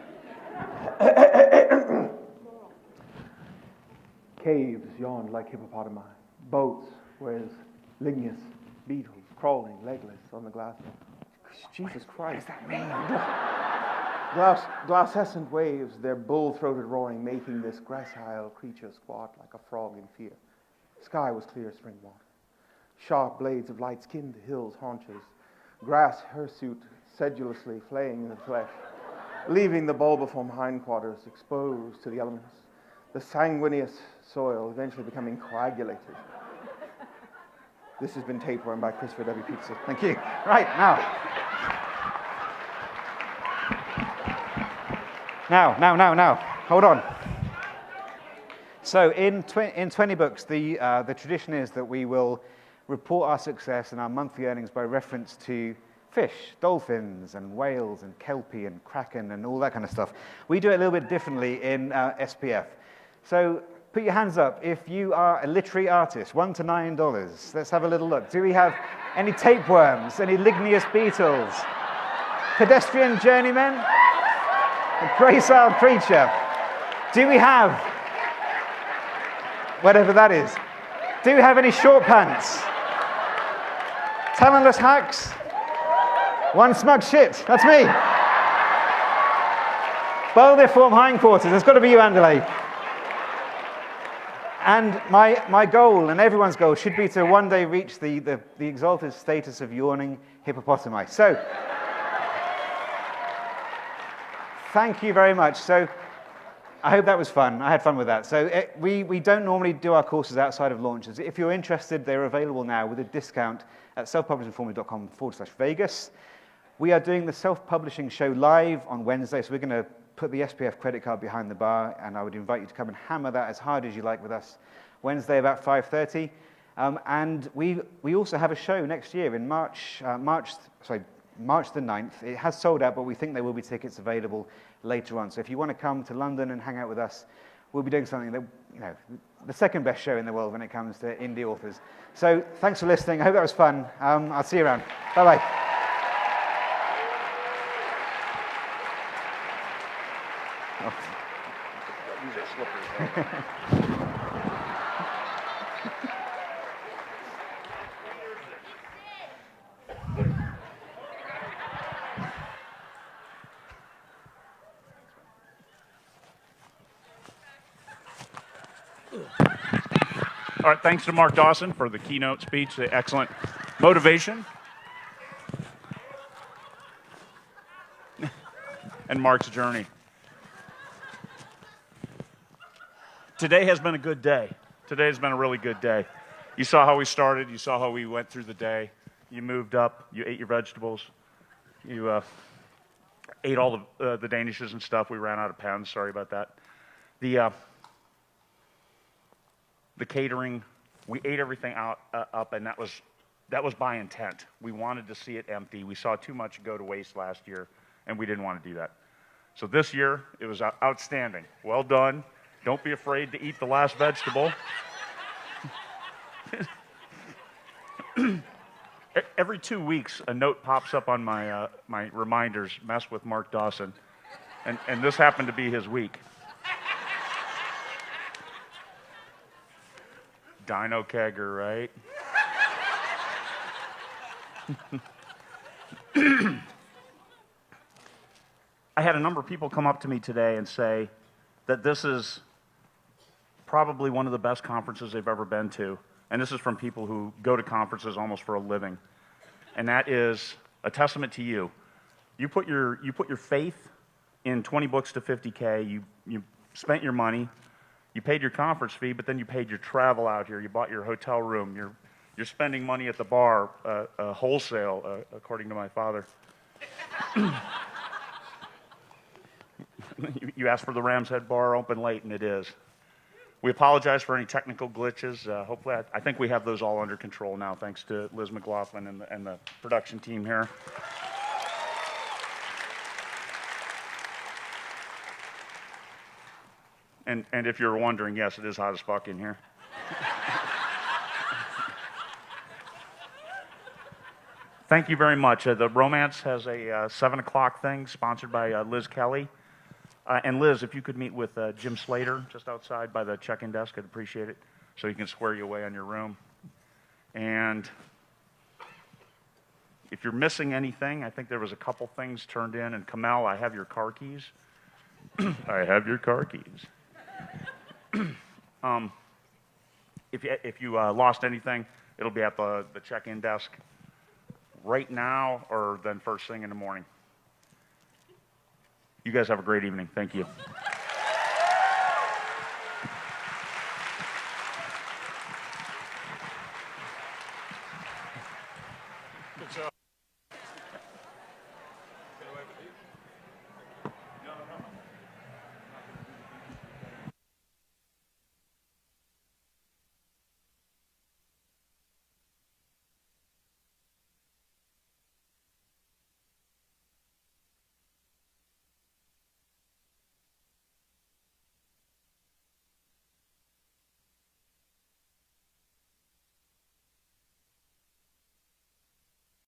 Caves yawned like hippopotami. Boats were as ligneous beetles crawling legless on the glass. Jesus Christ. What does that mean? Glassescent waves, their bull-throated roaring, making this gracile creature squat like a frog in fear. Sky was clear spring water. Sharp blades of light skinned the hill's haunches. Grass hirsute sedulously flaying in the flesh, leaving the bulbiform hindquarters exposed to the elements. The sanguineous soil eventually becoming coagulated. This has been Tapeworm by Christopher W. Peterson. Thank you. Right, Now. Hold on. So in 20 books, the tradition is that we will report our success and our monthly earnings by reference to fish, dolphins and whales and kelpie and kraken and all that kind of stuff. We do it a little bit differently in SPF. So put your hands up if you are a literary artist, $1 to $9. Let's have a little look. Do we have any tapeworms, any ligneous beetles, pedestrian journeymen, a gracile creature? Do we have, whatever that is, do we have any short pants? Talentless hacks? One smug shit, that's me. Bulbiform hindquarters, it's got to be you, Andalay. And my goal, and everyone's goal, should be to one day reach the exalted status of yawning hippopotami. So, thank you very much. So, I hope that was fun. I had fun with that. So, we don't normally do our courses outside of launches. If you're interested, they're available now with a discount at selfpublishingformula.com/Vegas. We are doing the self-publishing show live on Wednesday, so we're going to put the SPF credit card behind the bar, and I would invite you to come and hammer that as hard as you like with us Wednesday about 5:30. And we also have a show next year in March the 9th. It has sold out, but we think there will be tickets available later on. So if you want to come to London and hang out with us, we'll be doing something that, the second best show in the world when it comes to indie authors. So thanks for listening. I hope that was fun. I'll see you around. Bye-bye. Oh. These are slippery. All right, thanks to Mark Dawson for the keynote speech, the excellent motivation. And Mark's journey. Today has been a good day. Today has been a really good day. You saw how we started. You saw how we went through the day. You moved up. You ate your vegetables. You ate all the Danishes and stuff. We ran out of pens. Sorry about that. The catering, we ate everything up, and that was by intent. We wanted to see it empty. We saw too much go to waste last year, and we didn't want to do that. So this year, it was outstanding. Well done. Don't be afraid to eat the last vegetable. Every 2 weeks, a note pops up on my my reminders, mess with Mark Dawson. And this happened to be his week. Dino kegger, right? I had a number of people come up to me today and say that this is probably one of the best conferences they've ever been to. And this is from people who go to conferences almost for a living. And that is a testament to you. You put your faith in 20 books to 50K. You spent your money. You paid your conference fee, but then you paid your travel out here. You bought your hotel room. You're spending money at the bar, wholesale, according to my father. You asked for the Ram's Head bar open late, and it is. We apologize for any technical glitches. Hopefully, I think we have those all under control now, thanks to Liz McLaughlin and the production team here. And if you're wondering, yes, it is hot as fuck in here. Thank you very much. The Romance has a 7 o'clock thing sponsored by Liz Kelly. And Liz, if you could meet with Jim Slater just outside by the check-in desk, I'd appreciate it, so he can square you away on your room. And if you're missing anything, I think there was a couple things turned in. And Kamel, I have your car keys. I have your car keys. If you lost anything, it'll be at the check-in desk right now or then first thing in the morning. You guys have a great evening. Thank you.